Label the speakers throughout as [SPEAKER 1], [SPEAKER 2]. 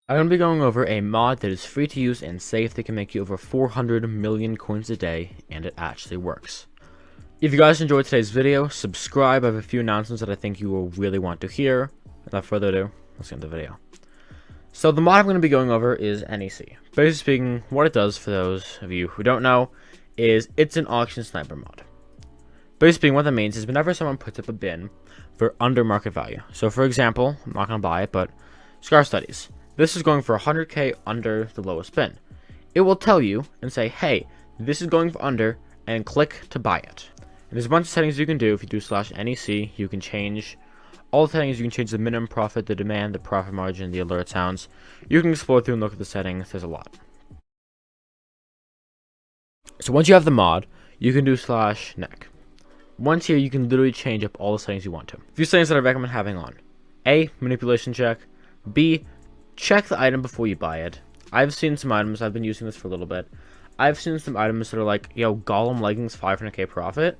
[SPEAKER 1] I'm going to be going over a mod that is free to use and safe that can make you over 400 million coins a day, and it actually works. If you guys enjoyed today's video, subscribe. I have a few announcements that I think you will really want to hear. Without further ado, let's get into the video. So the mod I'm going to be going over is NEC. Basically speaking, what it does, for those of you who don't know, is it's an auction sniper mod. Basically speaking, what that means is whenever someone puts up a bin for under market value. So for example, I'm not going to buy it, but Scar Studies. This is going for 100k under the lowest bin. It will tell you and say, hey, this is going for under, and click to buy it. And there's a bunch of settings you can do. If you do /NEC, you can change all the settings. You can change the minimum profit, the demand, the profit margin, the alert sounds. You can explore through and look at the settings. There's a lot. So once you have the mod, you can do /nec. Once here, you can literally change up all the settings you want to. A few settings that I recommend having on. A, manipulation check. B, check the item before you buy it. I've seen some items, I've been using this for a little bit. I've seen some items that are like, yo, Golem leggings 500k profit.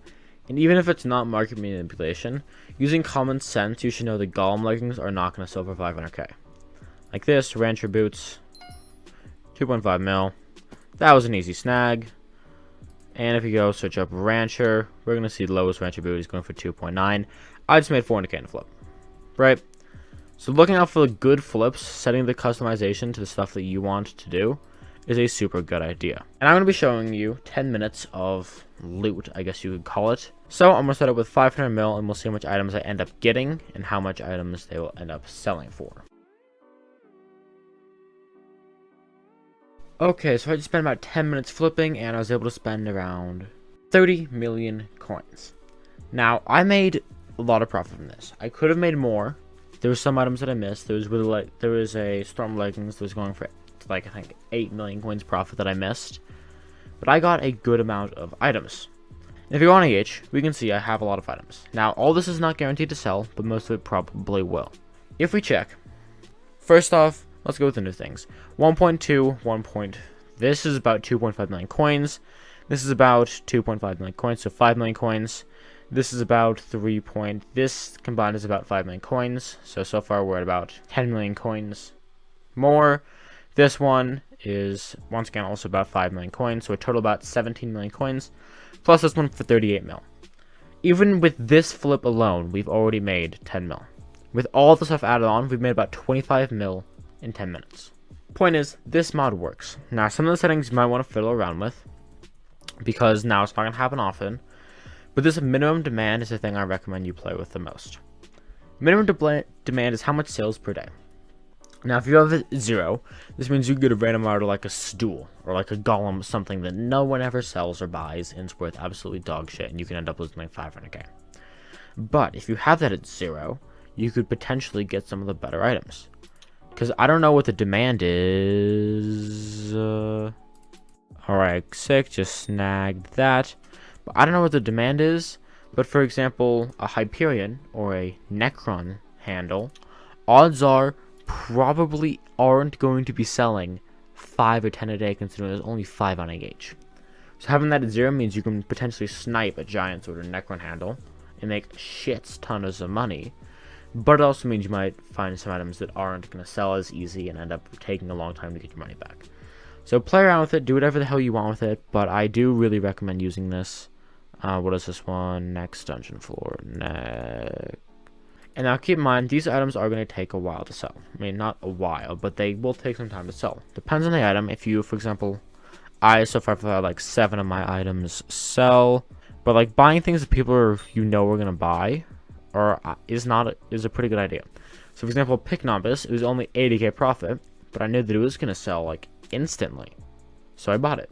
[SPEAKER 1] And even if it's not market manipulation, using common sense, you should know that Golem leggings are not going to sell for 500k. Like this, Rancher boots, 2.5 mil. That was an easy snag. And if you go search up Rancher, we're going to see the lowest Rancher boot is going for 2.9. I just made 400k in a flip. Right? So looking out for the good flips, setting the customization to the stuff that you want to do is a super good idea. And I'm going to be showing you 10 minutes of loot, I guess you could call it. So I'm going to set up with 500 mil and we'll see how much items I end up getting and how much items they will end up selling for. Okay, so I just spent about 10 minutes flipping and I was able to spend around 30 million coins. Now, I made a lot of profit from this. I could have made more. There were some items that I missed. There was a Storm Leggings that was going for like I think 8 million coins profit that I missed. But I got a good amount of items. And if you go on AH, we can see I have a lot of items. Now, all this is not guaranteed to sell, but most of it probably will. If we check, first off, let's go with the new things. 1.2, this is about 2.5 million coins. This is about 2.5 million coins, so 5 million coins. This is about this combined is about 5 million coins. So far we're at about 10 million coins more. This one is, once again, also about 5 million coins. So a total about 17 million coins. Plus this one for 38 mil. Even with this flip alone, we've already made 10 mil. With all the stuff added on, we've made about 25 mil in 10 minutes. Point is, this mod works. Now, some of the settings you might want to fiddle around with, because now it's not going to happen often. But this minimum demand is the thing I recommend you play with the most. Minimum demand is how much sales per day. Now, if you have 0, this means you get a random order like a stool or like a golem, something that no one ever sells or buys, and it's worth absolutely dog shit, and you can end up losing like 500k. But if you have that at 0, you could potentially get some of the better items. Because I don't know what the demand is. Alright, sick, just snagged that. But I don't know what the demand is, but for example, a Hyperion or a Necron handle, odds are probably aren't going to be selling 5 or 10 a day, considering there's only 5 on AH. So having that at 0 means you can potentially snipe a Giant Sword or Necron handle and make shits tons of money, but it also means you might find some items that aren't going to sell as easy and end up taking a long time to get your money back. So play around with it, do whatever the hell you want with it, but I do really recommend using this. What is this one? Next dungeon floor. Next. And now keep in mind, these items are going to take a while to sell. I mean, not a while, but they will take some time to sell. Depends on the item. If you, for example, so far I've had like 7 of my items sell. But like buying things that people are, are going to buy is a pretty good idea. So for example, Pick Novice, it was only 80k profit, but I knew that it was going to sell like instantly. So I bought it.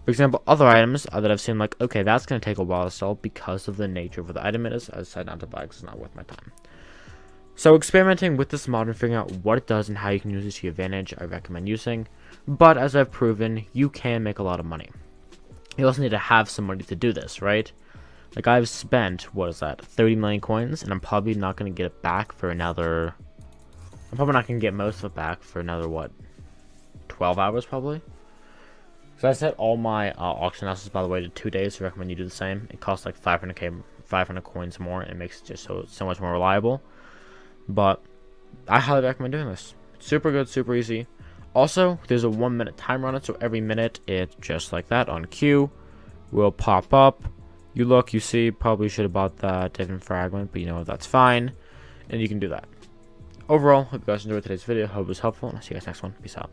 [SPEAKER 1] For example, other items that I've seen, like, okay, that's going to take a while to sell because of the nature of what the item is. I decided not to buy because it's not worth my time. So experimenting with this mod and figuring out what it does and how you can use it to your advantage, I recommend using. But as I've proven, you can make a lot of money. You also need to have some money to do this, right? Like, I've spent, what is that, 30 million coins, and I'm probably not going to get it back for another... I'm probably not going to get most of it back for another, what, 12 hours probably? So I set all my auction houses, by the way, to 2 days. I recommend you do the same. It costs like 500 coins more, and it makes it just so much more reliable. But I highly recommend doing this. It's Super good, super easy. Also, there's a 1 minute timer on it, so every minute it, just like that on cue, will pop up. You look, you see, probably should have bought that different fragment, but you know what, that's fine. And you can do that. Overall, hope you guys enjoyed today's video. Hope it was helpful, and I'll see you guys next one. Peace out.